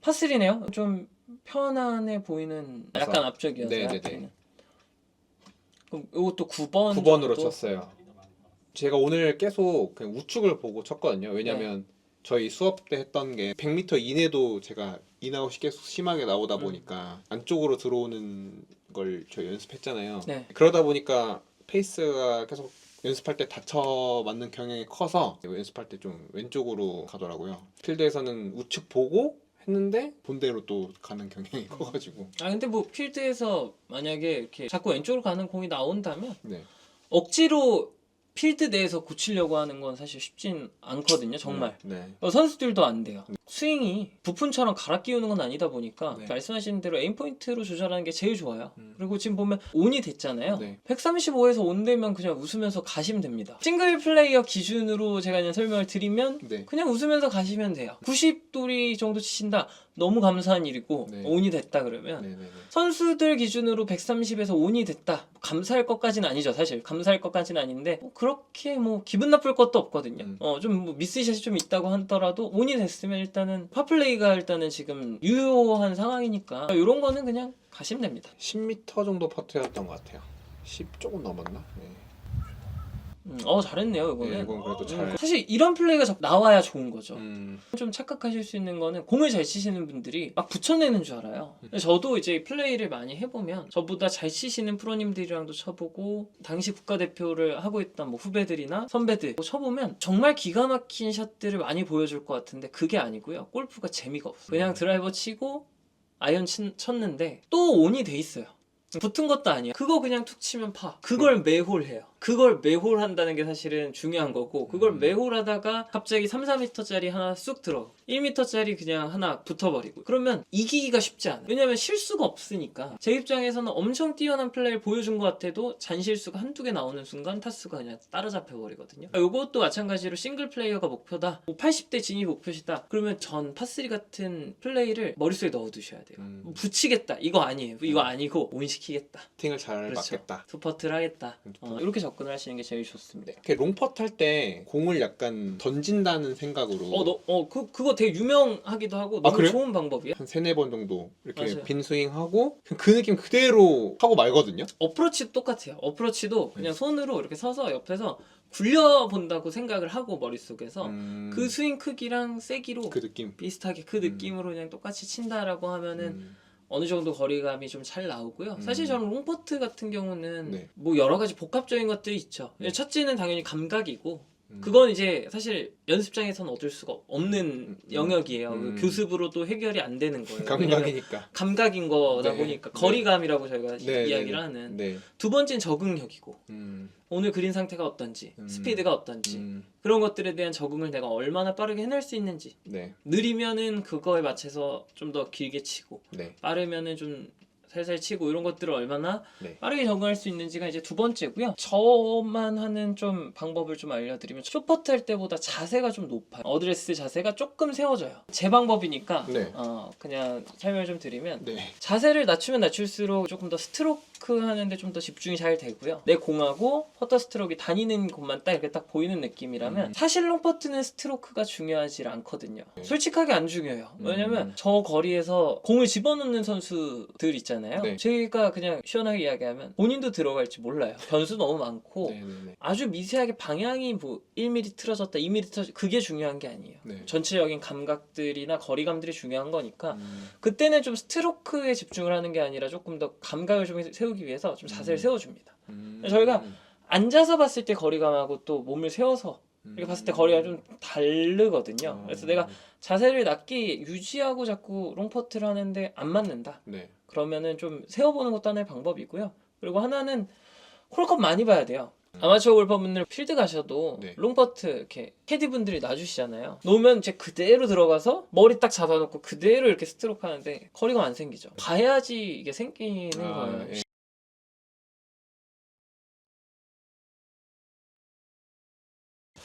파3네요. 좀 편안해 보이는 약간 앞쪽이어서요. 네네네. 그럼 이것도 9번 9번으로 정도? 쳤어요. 제가 오늘 계속 그냥 우측을 보고 쳤거든요. 왜냐면 저희 수업 때 했던 게 100m 이내도 제가 인아웃이 계속 심하게 나오다 보니까 안쪽으로 들어오는 걸 저희 연습했잖아요. 네. 그러다 보니까 페이스가 계속 연습할 때 다쳐 맞는 경향이 커서 연습할 때 좀 왼쪽으로 가더라고요. 필드에서는 우측 보고 했는데 본대로 또 가는 경향이 커가지고. 아 근데 뭐 필드에서 만약에 이렇게 자꾸 왼쪽으로 가는 공이 나온다면 네. 억지로 필드 내에서 고치려고 하는 건 사실 쉽진 않거든요. 정말. 네. 선수들도 안 돼요. 스윙이 부푼처럼 갈아 끼우는 건 아니다 보니까 네. 말씀하신 대로 에임 포인트로 조절하는 게 제일 좋아요. 그리고 지금 보면 온이 됐잖아요. 네. 135에서 온 되면 그냥 웃으면서 가시면 됩니다. 싱글 플레이어 기준으로 제가 그냥 설명을 드리면 네. 그냥 웃으면서 가시면 돼요. 90도리 정도 치신다. 너무 감사한 일이고 네. 온이 됐다 그러면 네네네. 선수들 기준으로 130에서 온이 됐다. 감사할 것까지는 아니죠. 사실 감사할 것까지는 아닌데 뭐 그렇게 뭐 기분 나쁠 것도 없거든요. 좀 뭐 미스샷이 좀 있다고 하더라도 온이 됐으면 일단은 파플레이가 일단은 지금 유효한 상황이니까 이런 거는 그냥 가시면 됩니다. 10m 정도 퍼트였던 것 같아요. 10 조금 넘었나? 네. 잘했네요 이거는. 네, 이건 그래도 잘. 사실 이런 플레이가 나와야 좋은 거죠. 음. 좀 착각하실 수 있는 거는 공을 잘 치시는 분들이 막 붙여내는 줄 알아요. 근데 저도 이제 플레이를 많이 해보면 저보다 잘 치시는 프로님들이랑도 쳐보고 당시 국가대표를 하고 있던 뭐 후배들이나 선배들 뭐 쳐보면 정말 기가 막힌 샷들을 많이 보여줄 것 같은데 그게 아니고요. 골프가 재미가 없어요. 그냥 드라이버 치고 아이언 쳤는데 또 온이 돼 있어요. 붙은 것도 아니야. 그거 그냥 툭 치면 파. 그걸 매홀 해요. 그걸 매홀 한다는 게 사실은 중요한 거고 그걸 매홀 하다가 갑자기 3, 4m짜리 하나 쑥 들어 1m짜리 그냥 하나 붙어버리고 그러면 이기기가 쉽지 않아요. 왜냐면 실수가 없으니까 제 입장에서는 엄청 뛰어난 플레이를 보여준 것 같아도 잔실수가 한두 개 나오는 순간 타수가 그냥 따라잡혀 버리거든요. 이것도 마찬가지로 싱글 플레이어가 목표다. 80대 진입 목표시다. 그러면 전 파3 같은 플레이를 머릿속에 넣어두셔야 돼요. 붙이겠다. 이거 아니에요. 이거 아니고 온시키겠다. 팅을 잘 그렇죠. 맞겠다. 투퍼트를 하겠다. 이렇게 접근을 하시는 게 제일 좋습니다. 이렇게 롱퍼트 할 때 공을 약간 던진다는 생각으로 그거 되게 유명하기도 하고 아, 너무 그래요? 좋은 방법이야. 한 3, 4번 정도 이렇게 맞아요. 빈 스윙하고 그 느낌 그대로 하고 말거든요. 어프로치도 똑같아요. 어프로치도 그냥 손으로 이렇게 서서 옆에서 굴려본다고 생각을 하고 머릿속에서 그 스윙 크기랑 세기로 그 느낌. 비슷하게 그 느낌으로 그냥 똑같이 친다라고 하면은 어느 정도 거리감이 좀 잘 나오고요. 사실 저는 롱퍼트 같은 경우는 네. 뭐 여러 가지 복합적인 것들이 있죠. 네. 첫째는 당연히 감각이고 그건 이제 사실 연습장에서는 얻을 수가 없는 영역이에요. 그 교습으로도 해결이 안 되는 거예요. 왜냐면 감각이니까. 감각인 거다 네. 보니까 네. 거리감이라고 저희가 네, 이야기를 네, 하는. 네. 두 번째는 적응력이고 음. 오늘 그린 상태가 어떤지 스피드가 어떤지 음. 그런 것들에 대한 적응을 내가 얼마나 빠르게 해낼 수 있는지 네. 느리면은 그거에 맞춰서 좀 더 길게 치고 네. 빠르면은 좀 살살 치고 이런 것들을 얼마나 네. 빠르게 적응할 수 있는지가 이제 두 번째고요. 저만 하는 좀 방법을 좀 알려드리면 쇼퍼트 할 때보다 자세가 좀 높아요. 어드레스 자세가 조금 세워져요. 제 방법이니까 네. 그냥 설명을 좀 드리면 네. 자세를 낮추면 낮출수록 조금 더 스트로크 하는데 좀 더 집중이 잘 되고요. 내 공하고 퍼터 스트로크가 다니는 곳만 딱 이렇게 딱 보이는 느낌이라면 사실 롱퍼트는 스트로크가 중요하지 않거든요. 솔직하게 안 중요해요. 왜냐면 저 거리에서 공을 집어넣는 선수들 있잖아요. 네. 제가 그냥 시원하게 이야기하면 본인도 들어갈지 몰라요. 변수 너무 많고 네. 네. 아주 미세하게 방향이 뭐 1mm 틀어졌다 2mm 틀어졌다 그게 중요한 게 아니에요. 네. 전체적인 감각들이나 거리감들이 중요한 거니까 그때는 좀 스트로크에 집중을 하는 게 아니라 조금 더 감각을 좀 세우기 위해서 좀 자세를 세워줍니다. 저희가 앉아서 봤을 때 거리감하고 또 몸을 세워서 이렇게 봤을 때 거리가 좀 다르거든요. 그래서 내가 자세를 낮게 유지하고 자꾸 롱퍼트를 하는데 안 맞는다. 네. 그러면은 좀 세워보는 것도 하나의 방법이고요. 그리고 하나는 홀컵 많이 봐야 돼요. 아마추어 골퍼분들 필드 가셔도 네. 롱퍼트 이렇게 캐디분들이 놔주시잖아요. 놓으면 이제 그대로 들어가서 머리 딱 잡아놓고 그대로 이렇게 스트로크 하는데 거리가 안 생기죠. 봐야지 이게 생기는 거예요. 예.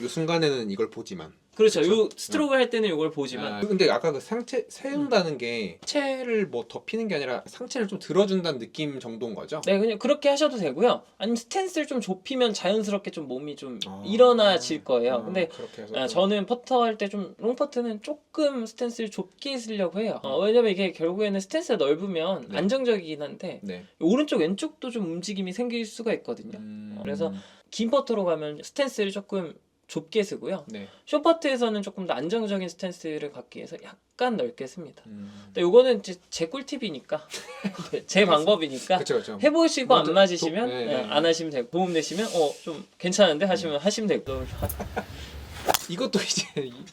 이 순간에는 이걸 보지만. 그렇죠. 그쵸? 요 스트로크 할 때는 이걸 보지만 근데 아까 그 상체 세운다는 게 상체를 뭐 덮이는 게 아니라 상체를 좀 들어준다는 느낌 정도인 거죠? 네, 그냥 그렇게 하셔도 되고요. 아니면 스탠스를 좀 좁히면 자연스럽게 좀 몸이 좀 일어나질 거예요. 근데 그렇게 해서 저는 퍼터 할 때 좀 롱퍼트는 조금 스탠스를 좁게 쓰려고 해요. 왜냐면 이게 결국에는 스탠스가 넓으면 네. 안정적이긴 한데 네. 오른쪽 왼쪽도 좀 움직임이 생길 수가 있거든요. 그래서 긴 퍼터로 가면 스탠스를 조금 좁게 쓰고요. 네. 숏퍼트에서는 조금 더 안정적인 스탠스를 갖기 위해서 약간 넓게 씁니다. 음. 근데 요거는 제 꿀팁이니까 제 방법이니까 그쵸 그쵸. 해보시고 안 먼저 맞으시면 네, 네. 안 하시면 되고 도움 되시면 좀 괜찮은데 하시면 하시면 되고 이것도 이제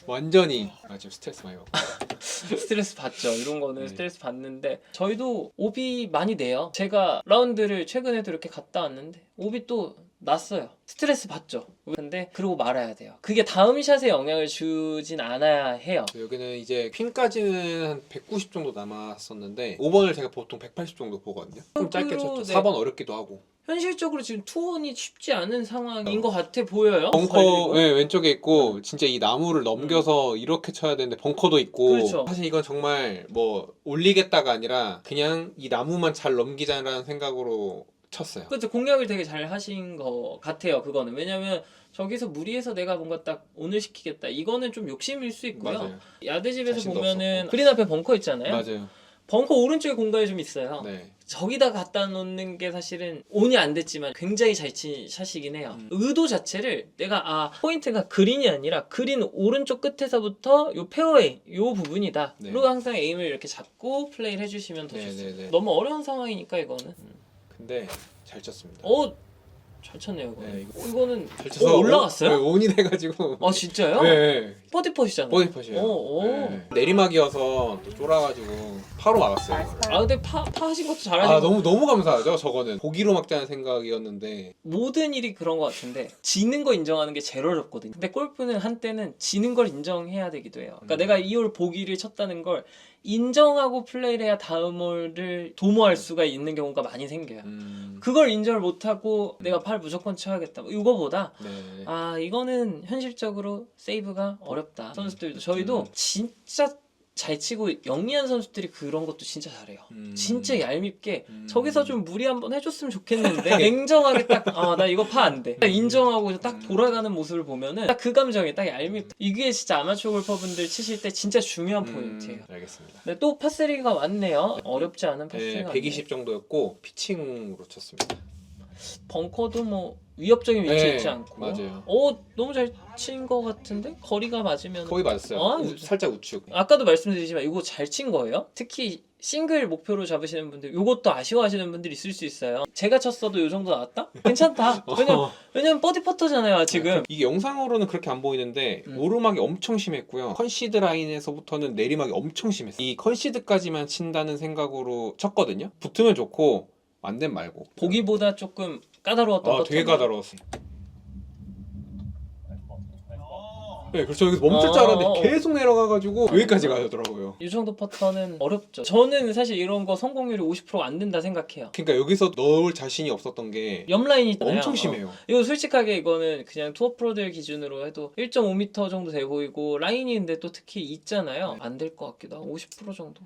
완전히 지금 스트레스 많이 받고. 스트레스 받죠. 이런 거는 네. 스트레스 받는데 저희도 오비 많이 내요. 제가 라운드를 최근에도 이렇게 갔다 왔는데 오비 또 났어요. 스트레스 받죠. 근데 그러고 말아야 돼요. 그게 다음 샷에 영향을 주진 않아야 해요. 여기는 이제 핀까지는 한 190 정도 남았었는데 5번을 제가 보통 180 정도 보거든요. 좀 짧게 쳤죠. 네. 4번 어렵기도 하고. 현실적으로 지금 투혼이 쉽지 않은 상황인 것 같아 보여요. 벙커 걸리고. 네, 왼쪽에 있고 진짜 이 나무를 넘겨서 이렇게 쳐야 되는데 벙커도 있고 그렇죠. 사실 이건 정말 뭐 올리겠다가 아니라 그냥 이 나무만 잘 넘기자라는 생각으로 쳤어요. 그렇죠. 공략을 되게 잘 하신 것 같아요. 그거는 왜냐면 저기서 무리해서 내가 뭔가 딱 오늘 시키겠다. 이거는 좀 욕심일 수 있고요. 맞아요. 야드집에서 자신도 보면은 없었고. 그린 앞에 벙커 있잖아요. 맞아요. 벙커 오른쪽에 공간이 좀 있어요. 네. 저기다 갖다 놓는 게 사실은 온이 안 됐지만 굉장히 잘 친 샷이긴 해요. 의도 자체를 내가 포인트가 그린이 아니라 그린 오른쪽 끝에서부터 요 페어웨이 요 부분이다. 네. 그리고 항상 에임을 이렇게 잡고 플레이를 해주시면 더 네, 좋습니다. 네, 네. 너무 어려운 상황이니까 이거는. 근데 잘 쳤습니다. 잘 쳤네요. 이거. 네, 이거는 잘 쳐서 올라갔어요? 온이 돼가지고. 진짜요? 네. 버디퍼시잖아요. 버디퍼시에요. 오. 네. 내리막이어서 또 쫄아가지고 파로 막았어요. 이거를. 근데 파 하신 것도 잘하신 거. 너무 감사하죠. 저거는 보기로 막자는 생각이었는데 모든 일이 그런 것 같은데 지는 거 인정하는 게 제일 어렵거든요. 근데 골프는 한때는 지는 걸 인정해야 되기도 해요. 그러니까 내가 이 홀 보기를 쳤다는 걸 인정하고 플레이를 해야 다음 홀을 도모할 수가 있는 경우가 많이 생겨요. 그걸 인정을 못하고 내가 팔 무조건 쳐야겠다. 이거보다 네. 이거는 현실적으로 세이브가 어렵다. 선수들도 저희도 진짜 잘 치고 영리한 선수들이 그런 것도 진짜 잘해요. 진짜 얄밉게 저기서 좀 무리 한번 해줬으면 좋겠는데 냉정하게 딱 나 이거 파 안 돼. 딱 인정하고 딱 돌아가는 모습을 보면은 딱 그 감정이 딱 얄밉다. 이게 진짜 아마추어 골퍼분들 치실 때 진짜 중요한 포인트예요. 알겠습니다. 근데 또 파3가 왔네요. 어렵지 않은 네, 파3가 120 정도였고 피칭으로 쳤습니다. 벙커도 뭐 위협적인 위치에 네, 있지 않고 맞아요. 너무 잘 친 것 같은데 거리가 맞으면 거의 맞았어요. 살짝 우측. 아까도 말씀드리지만 이거 잘 친 거예요. 특히 싱글 목표로 잡으시는 분들 이것도 아쉬워하시는 분들이 있을 수 있어요. 제가 쳤어도 이 정도 나왔다? 괜찮다. 왜냐면 버디 퍼터잖아요 지금. 이게 영상으로는 그렇게 안 보이는데 오르막이 엄청 심했고요. 컨시드 라인에서부터는 내리막이 엄청 심했어요. 이 컨시드까지만 친다는 생각으로 쳤거든요. 붙으면 좋고 안 되면 말고. 보기보다 조금 까다로웠던 것 되게 같아요. 까다로웠어요. 네, 그렇죠. 여기서 멈출 줄 알았는데 계속 내려가가지고 여기까지 가더라고요. 이 정도 퍼터는 어렵죠. 저는 사실 이런 거 성공률이 50% 안 된다 생각해요. 그러니까 여기서 넣을 자신이 없었던 게 옆 라인이 있잖아요. 엄청 심해요. 이거 솔직하게 이거는 그냥 투어 프로들 기준으로 해도 1.5m 정도 돼 보이고 라인이 근데 또 특히 있잖아요. 안 될 것 같기도 하고 50% 정도.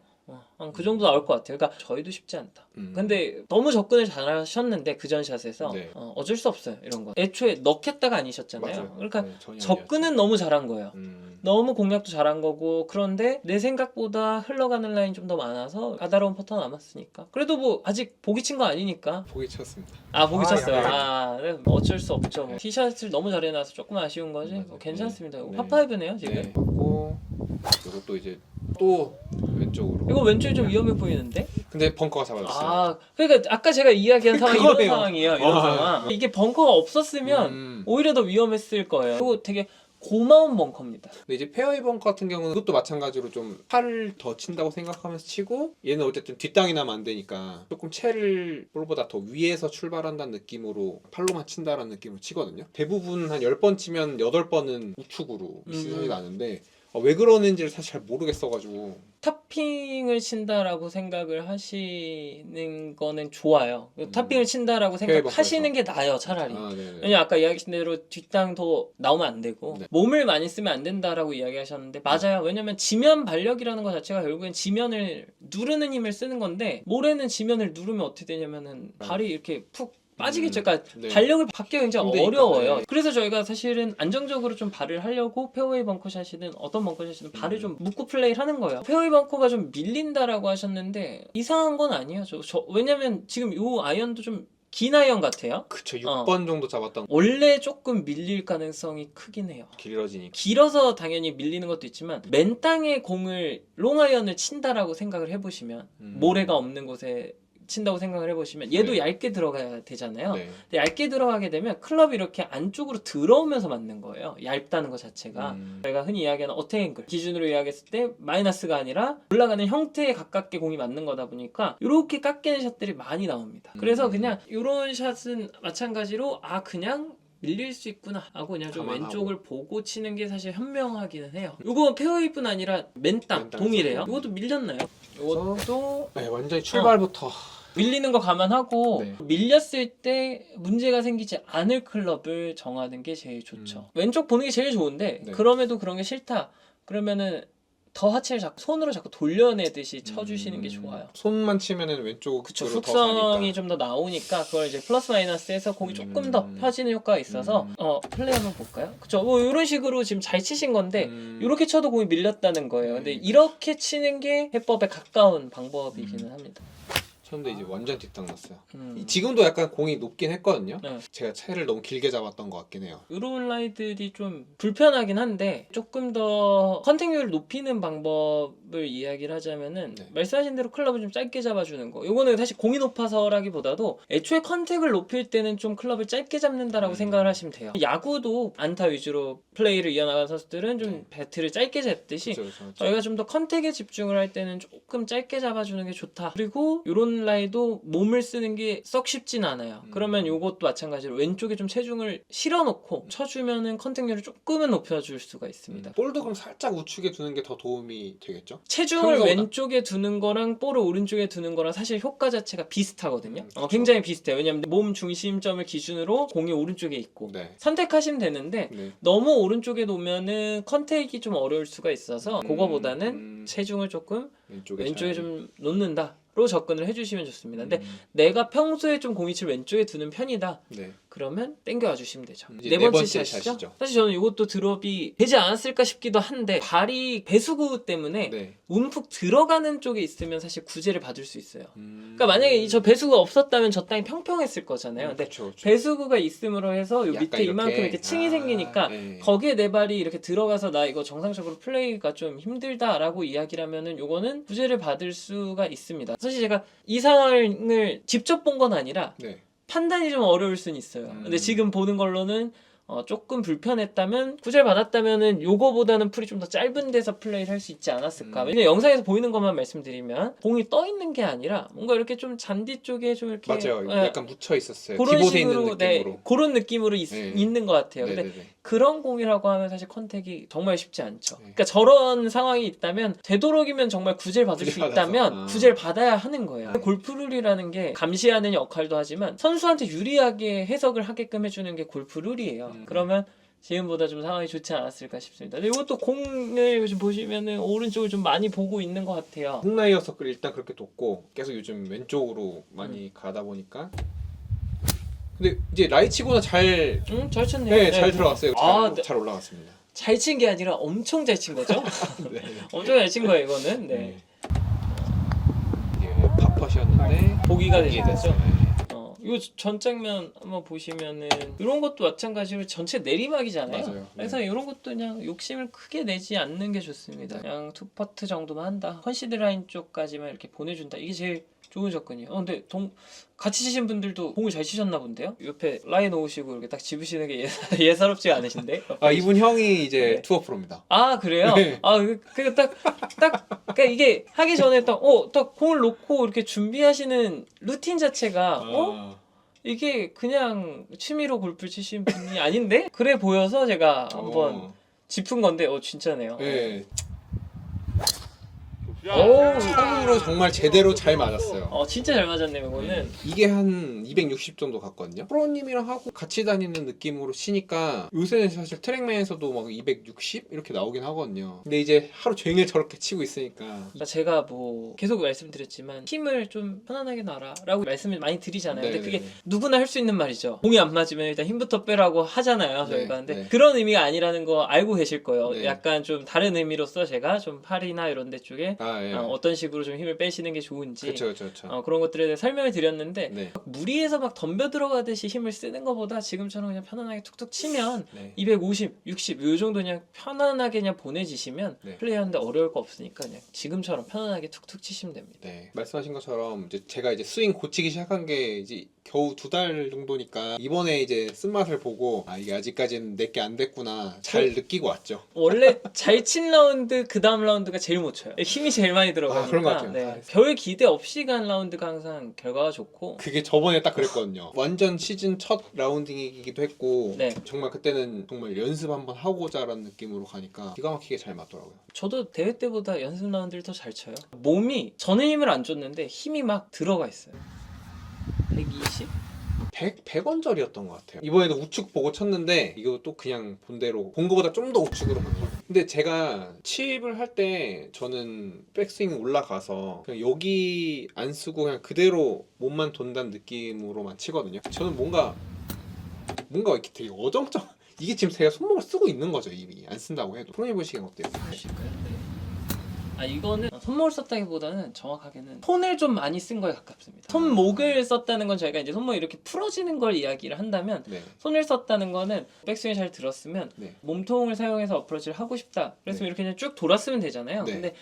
그 정도 나올 것 같아요. 그러니까 저희도 쉽지 않다. 근데 너무 접근을 잘하셨는데 그 전 샷에서 네. 어쩔 수 없어요. 이런 거. 애초에 넣겠다가 아니셨잖아요. 맞아요. 그러니까 네, 전혀 접근은 너무 잘한 거예요. 아니었죠. 너무 공략도 잘한 거고 그런데 내 생각보다 흘러가는 라인 좀 더 많아서 까다로운 퍼터 남았으니까 그래도 뭐 아직 보기 친 거 아니니까 보기 쳤습니다. 보기 쳤어요. 네. 네, 어쩔 수 없죠. 뭐. 티샷을 너무 잘 해놔서 조금 아쉬운 거지. 맞아요. 괜찮습니다. 네. 파5네요 지금. 네. 맞고 이것도 이제 또 왼쪽으로. 이거 왼쪽이 좀 위험해 보이는데? 근데 벙커가 잡아줬어요. 그러니까 아까 제가 이야기한 상황이 이런 그거예요. 상황이에요. 이런 상황. 이게 벙커가 없었으면 오히려 더 위험했을 거예요. 그리고 되게 고마운 벙커입니다. 근데 이제 페어웨이 벙커 같은 경우는 그것도 마찬가지로 좀 팔을 더 친다고 생각하면서 치고 얘는 어쨌든 뒷땅이 나면 안 되니까 조금 채를 볼보다 더 위에서 출발한다는 느낌으로 팔로만 친다라는 느낌으로 치거든요. 대부분 한 10번 치면 8번은 우측으로 시선이 나는데 왜 그러는지를 사실 잘 모르겠어가지고. 탑핑을 친다라고 생각을 하시는 거는 좋아요. 탑핑을 친다라고 페어웨이 생각하시는 게 나아요, 차라리. 네네. 왜냐면 아까 이야기하신 대로 뒷땅 더 나오면 안 되고 네. 몸을 많이 쓰면 안 된다라고 이야기하셨는데 맞아요. 왜냐면 지면 발력이라는 것 자체가 결국엔 지면을 누르는 힘을 쓰는 건데 모래는 지면을 누르면 어떻게 되냐면은 발이 이렇게 푹 빠지겠죠. 그러니까 네. 발력을 받기가 굉장히 힘드니까, 어려워요. 네. 그래서 저희가 사실은 안정적으로 좀 발을 하려고 페어웨이 벙커샷이든 어떤 벙커샷이든 발을 좀 묶고 플레이를 하는 거예요. 페어웨이 벙커가 좀 밀린다라고 하셨는데 이상한 건 아니에요. 왜냐면 지금 요 아이언도 좀 긴 아이언 같아요. 그쵸 6번 정도 잡았던 원래 조금 밀릴 가능성이 크긴 해요. 길어지니까. 길어서 당연히 밀리는 것도 있지만 맨 땅에 공을 롱아이언을 친다라고 생각을 해보시면 모래가 없는 곳에 친다고 생각을 해보시면 얘도 네. 얇게 들어가야 되잖아요. 네. 근데 얇게 들어가게 되면 클럽이 이렇게 안쪽으로 들어오면서 맞는 거예요. 얇다는 것 자체가. 저희가 흔히 이야기하는 어택앵글 기준으로 이야기했을 때 마이너스가 아니라 올라가는 형태에 가깝게 공이 맞는 거다 보니까 이렇게 깎이는 샷들이 많이 나옵니다. 그래서 그냥 이런 샷은 마찬가지로 그냥 밀릴 수 있구나 하고 그냥 좀 감안하고. 왼쪽을 보고 치는 게 사실 현명하기는 해요. 이거 페어웨이뿐 아니라 맨땅 맨땅에서. 동일해요. 이것도 밀렸나요? 이것도 네, 완전히 출발부터 밀리는 거 감안하고 네. 밀렸을 때 문제가 생기지 않을 클럽을 정하는 게 제일 좋죠. 왼쪽 보는 게 제일 좋은데 네. 그럼에도 그런 게 싫다. 그러면은 더 하체를 자꾸 손으로 자꾸 돌려내듯이 쳐주시는 게 좋아요. 손만 치면은 왼쪽으로 그쵸. 더 훅성이 가니까. 좀 더 나오니까 그걸 이제 플러스 마이너스해서 공이 조금 더 펴지는 효과가 있어서 플레이 한번 볼까요? 그쵸. 뭐 이런 식으로 지금 잘 치신 건데 이렇게 쳐도 공이 밀렸다는 거예요. 근데 이렇게 치는 게 해법에 가까운 방법이기는 합니다. 쳤는데 이제 완전 뒷땅 났어요. 음. 지금도 약간 공이 높긴 했거든요. 네. 제가 차이를 너무 길게 잡았던 것 같긴 해요. 이런 라이들이 좀 불편하긴 한데 조금 더 컨택률을 높이는 방법을 이야기를 하자면은 네. 말씀하신 대로 클럽을 좀 짧게 잡아주는 거. 이거는 사실 공이 높아서라기보다도 애초에 컨택을 높일 때는 좀 클럽을 짧게 잡는다라고 생각을 하시면 돼요. 야구도 안타 위주로 플레이를 이어나가는 선수들은 좀 배트를 짧게 잡듯이 그쵸, 그쵸. 저희가 좀 더 컨택에 집중을 할 때는 조금 짧게 잡아주는 게 좋다. 그리고 이런 라이도 몸을 쓰는 게 썩 쉽진 않아요. 그러면 이것도 마찬가지로 왼쪽에 좀 체중을 실어놓고 쳐주면은 컨택률을 조금은 높여줄 수가 있습니다. 볼도 그럼 살짝 우측에 두는 게 더 도움이 되겠죠? 체중을 평소보다? 왼쪽에 두는 거랑 볼을 오른쪽에 두는 거랑 사실 효과 자체가 비슷하거든요. 그쵸. 굉장히 비슷해요. 왜냐면 몸 중심점을 기준으로 공이 오른쪽에 있고 네. 선택하시면 되는데 네. 너무 오른쪽에 놓으면은 컨택이 좀 어려울 수가 있어서 그거보다는 체중을 조금 왼쪽에 잘. 좀 놓는다로 접근을 해주시면 좋습니다. 근데 내가 평소에 좀 공이 칠 왼쪽에 두는 편이다. 네. 그러면 땡겨와 주시면 되죠. 이제 네 네 번째 번째 샷이죠? 샷이죠. 사실 저는 이것도 드롭이 되지 않았을까 싶기도 한데 발이 배수구 때문에 네. 움푹 들어가는 쪽에 있으면 사실 구제를 받을 수 있어요. 그러니까 그러니까 만약에 저 배수구가 없었다면 저 땅이 평평했을 거잖아요. 근데 그쵸, 그쵸. 배수구가 있음으로 해서 요 약간 밑에 이만큼 이렇게 층이 생기니까 네. 거기에 내 발이 이렇게 들어가서 나 이거 정상적으로 플레이가 좀 힘들다라고 이야기를 하면은 요거는 구제를 받을 수가 있습니다. 사실 제가 이 상황을 직접 본 건 아니라 네. 판단이 좀 어려울 수는 있어요. 근데 지금 보는 걸로는 조금 불편했다면 구제를 받았다면은 요거보다는 풀이 좀 더 짧은 데서 플레이를 할 수 있지 않았을까. 왜냐면 영상에서 보이는 것만 말씀드리면 공이 떠 있는 게 아니라 뭔가 이렇게 좀 잔디 쪽에 좀 이렇게 맞아요. 예, 약간 묻혀 있었어요. 그런 기본에 있는 식으로 느낌으로. 그런 느낌으로 네. 있는 것 같아요. 근데 네네네. 그런 공이라고 하면 사실 컨택이 정말 쉽지 않죠. 네. 그러니까 저런 상황이 있다면 되도록이면 정말 구제를 받을 수 구제 받아서. 있다면 구제를 받아야 하는 거예요. 골프룰이라는 게 감시하는 역할도 하지만 선수한테 유리하게 해석을 하게끔 해주는 게 골프룰이에요. 그러면 지금보다 좀 상황이 좋지 않았을까 싶습니다. 근데 이것도 공을 요즘 보시면은 오른쪽을 좀 많이 보고 있는 것 같아요. 훅라이어서 일단 그렇게 뒀고 계속 요즘 왼쪽으로 많이 가다 보니까 근데 이제 라이치고는 잘 잘 쳤네요. 네, 잘 들어갔어요. 아, 잘 올라갔습니다. 잘 친 게 아니라 엄청 잘 친 거죠? 네. 엄청 잘 친 거예요, 이거는. 네. 이게 파퍼시였는데 보기가 이게 되죠. 됐어요. 네. 이 전 장면 한번 보시면은 이런 것도 마찬가지로 전체 내리막이잖아요. 맞아요. 그래서 이런 것도 그냥 욕심을 크게 내지 않는 게 좋습니다. 그냥 투 퍼트 정도만 한다. 컨시드 라인 쪽까지만 이렇게 보내준다. 이게 제일 좋은 접근이에요. 근데 같이 치신 분들도 공을 잘 치셨나 본데요? 옆에 라인 놓으시고 이렇게 딱 집으시는 게 예사롭지가 않으신데? 이분 형이 이제 네. 투어 프로입니다. 아 그래요? 네. 그러니까 이게 하기 전에 딱 공을 놓고 이렇게 준비하시는 루틴 자체가 이게 그냥 취미로 골프 치신 분이 아닌데? 그래 보여서 제가 한번 짚은 건데 진짜네요. 네. 오, 처음으로 정말 제대로 잘 맞았어요. 진짜 잘 맞았네요. 이거는. 이게 한 260 정도 갔거든요. 프로님이랑 하고 같이 다니는 느낌으로 치니까 요새는 사실 트랙맨에서도 막 260 이렇게 나오긴 하거든요. 근데 이제 하루 종일 저렇게 치고 있으니까 그러니까 제가 뭐 계속 말씀드렸지만 힘을 좀 편안하게 놔라라고 말씀을 많이 드리잖아요. 근데 네네네. 그게 누구나 할 수 있는 말이죠. 공이 안 맞으면 일단 힘부터 빼라고 하잖아요, 저희가. 네, 근데 네. 그런 의미가 아니라는 거 알고 계실 거예요. 네. 약간 좀 다른 의미로서 제가 좀 팔이나 이런 데 쪽에 예. 어떤 식으로 좀 힘을 빼시는 게 좋은지 그렇죠. 그런 것들에 대해 설명을 드렸는데 네. 무리해서 막 덤벼 들어가듯이 힘을 쓰는 것보다 지금처럼 그냥 편안하게 툭툭 치면 네. 250, 60 요 정도 그냥 편안하게 그냥 보내지시면 네. 플레이하는데 어려울 거 없으니까 그냥 지금처럼 편안하게 툭툭 치시면 됩니다. 네. 말씀하신 것처럼 이제 제가 이제 스윙 고치기 시작한 게 이제 겨우 2달 정도니까 이번에 이제 쓴맛을 보고 이게 아직까지는 내게 안 됐구나 잘 느끼고 왔죠. 원래 잘 친 라운드 그 다음 라운드가 제일 못 쳐요. 힘이 제일 많이 들어가니까. 그런 것 같아요. 네. 별 기대 없이 간 라운드가 항상 결과가 좋고. 그게 저번에 딱 그랬거든요. 완전 시즌 첫 라운딩이기도 했고 네. 정말 그때는 정말 연습 한번 하고자라는 느낌으로 가니까 기가 막히게 잘 맞더라고요. 저도 대회 때보다 연습 라운드를 더 잘 쳐요. 몸이 저는 힘을 안 줬는데 힘이 막 들어가 있어요. 120? 100원절이었던 것 같아요. 이번에도 우측 보고 쳤는데 이것도 그냥 본대로 본 거보다 좀 더 우측으로 간 거예요. 근데 제가 칩을 할 때 저는 백스윙 올라가서 그냥 여기 안 쓰고 그냥 그대로 몸만 돈다는 느낌으로만 치거든요. 저는 뭔가 이렇게 되게 어정쩡 이게 지금 제가 손목을 쓰고 있는 거죠. 이미 안 쓴다고 해도. 프로님 보시기엔 어때요? 이거는 손목을 썼다기보다는 정확하게는 손을 좀 많이 쓴 거에 가깝습니다. 손목을 썼다는 건 저희가 이제 손목이 이렇게 풀어지는 걸 이야기를 한다면 네. 손을 썼다는 거는 백스윙이 잘 들었으면 네. 몸통을 사용해서 어프로치를 하고 싶다. 그랬으면 네. 이렇게 그냥 쭉 돌았으면 되잖아요. 네. 근데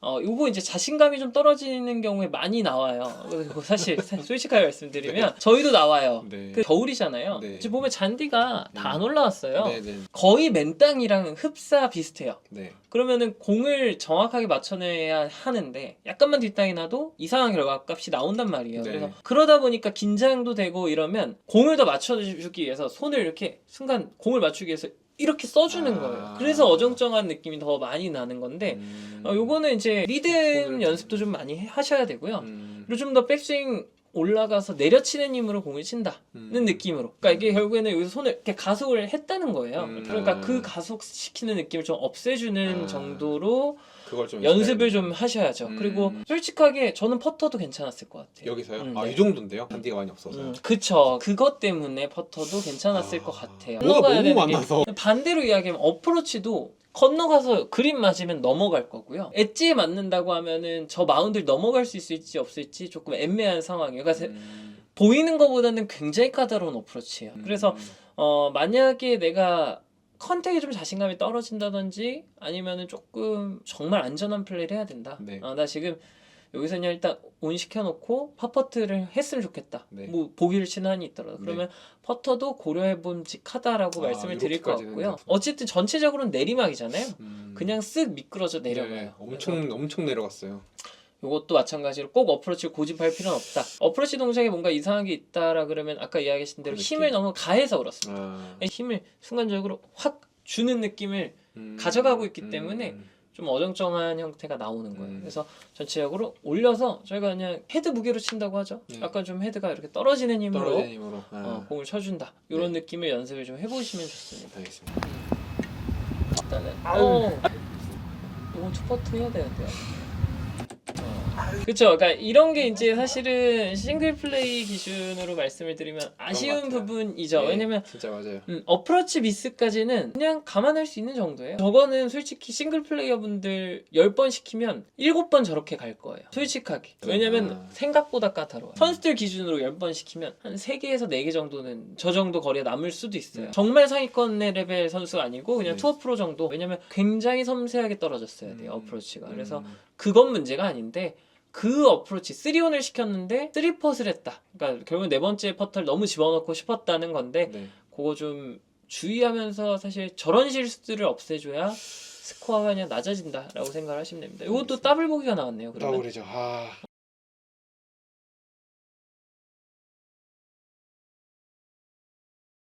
요거 이제 자신감이 좀 떨어지는 경우에 많이 나와요. 그리고 사실 솔직하게 말씀드리면 저희도 나와요. 네. 그 겨울이잖아요. 네. 지금 보면 잔디가 다 안 올라왔어요. 네. 거의 맨 땅이랑 흡사 비슷해요. 네. 그러면은 공을 정확하게 맞춰내야 하는데 약간만 뒷땅이 나도 이상한 결과값이 나온단 말이에요. 네. 그래서 그러다 보니까 긴장도 되고 이러면 공을 더 맞춰주기 위해서 손을 이렇게 순간 공을 맞추기 위해서 이렇게 써주는 거예요. 그래서 어정쩡한 느낌이 더 많이 나는 건데 요거는 이제 리듬 연습도 좀 많이 하셔야 되고요. 그리고 좀 더 백스윙 올라가서 내려치는 힘으로 공을 친다는 느낌으로. 그러니까 이게 결국에는 여기서 손을 이렇게 가속을 했다는 거예요. 그러니까 그 가속시키는 느낌을 좀 없애주는 정도로 그걸 좀 연습을 좀 하셔야죠. 그리고 솔직하게 저는 퍼터도 괜찮았을 것 같아요. 여기서요? 네. 이 정도인데요? 잔디가 많이 없어서. 그쵸. 그것 때문에 퍼터도 괜찮았을 것 같아요. 뭐가 건너가야 너무 되는 게 많아서. 반대로 이야기하면 어프로치도 건너가서 그림 맞으면 넘어갈 거고요. 엣지에 맞는다고 하면은 저 마운드를 넘어갈 수 있을지 없을지 조금 애매한 상황이에요. 그러니까 보이는 것보다는 굉장히 까다로운 어프로치예요. 그래서 만약에 내가 컨택에 좀 자신감이 떨어진다든지 아니면은 조금 정말 안전한 플레이를 해야 된다. 네. 나 지금 여기서 그냥 일단 온 시켜놓고 파퍼트를 했으면 좋겠다. 네. 뭐 보기를 치는 한이 있더라도 그러면 퍼터도 고려해봄직하다라고 말씀을 드릴 것 같고요. 어쨌든 전체적으로는 내리막이잖아요. 그냥 쓱 미끄러져 내려가요. 네. 엄청 내려갔어요. 이것도 마찬가지로 꼭 어프로치를 고집할 필요는 없다. 어프로치 동작에 뭔가 이상한 게 있다라 그러면 아까 이야기하신 대로 힘을 너무 가해서 그렇습니다. 힘을 순간적으로 확 주는 느낌을 가져가고 있기 때문에 좀 어정쩡한 형태가 나오는 거예요. 그래서 전체적으로 올려서 저희가 그냥 헤드 무게로 친다고 하죠. 네. 약간 좀 헤드가 이렇게 떨어지는 힘으로 아. 공을 쳐준다. 이런 느낌의 연습을 좀 해보시면 좋습니다. 알겠습니다. 일단은 이건 투퍼트 해야 돼요. 그렇죠. 그러니까 이런 게 이제 사실은 싱글 플레이 기준으로 말씀을 드리면 아쉬운 같아요. 부분이죠. 네, 왜냐면 진짜 맞아요. 어프로치 미스까지는 그냥 감안할 수 있는 정도예요. 저거는 솔직히 싱글 플레이어분들 10번 시키면 7번 저렇게 갈 거예요. 솔직하게. 왜냐면 생각보다 까다로워요. 선수들 기준으로 10번 시키면 한 3개에서 4개 정도는 저 정도 거리가 남을 수도 있어요. 정말 상위권의 레벨 선수가 아니고 그냥 투어 프로 정도. 왜냐면 굉장히 섬세하게 떨어졌어야 돼요. 어프로치가. 그래서 그건 문제가 아닌데 그 어프로치 3온을 시켰는데 3펫을 했다. 그러니까 결국 네 번째 퍼터를 너무 집어넣고 싶었다는 건데 그거 좀 주의하면서 사실 저런 실수들을 없애줘야 스코어가 그냥 낮아진다라고 생각을 하시면 됩니다. 이것도 더블 보기가 나왔네요. 그러면 더블이죠.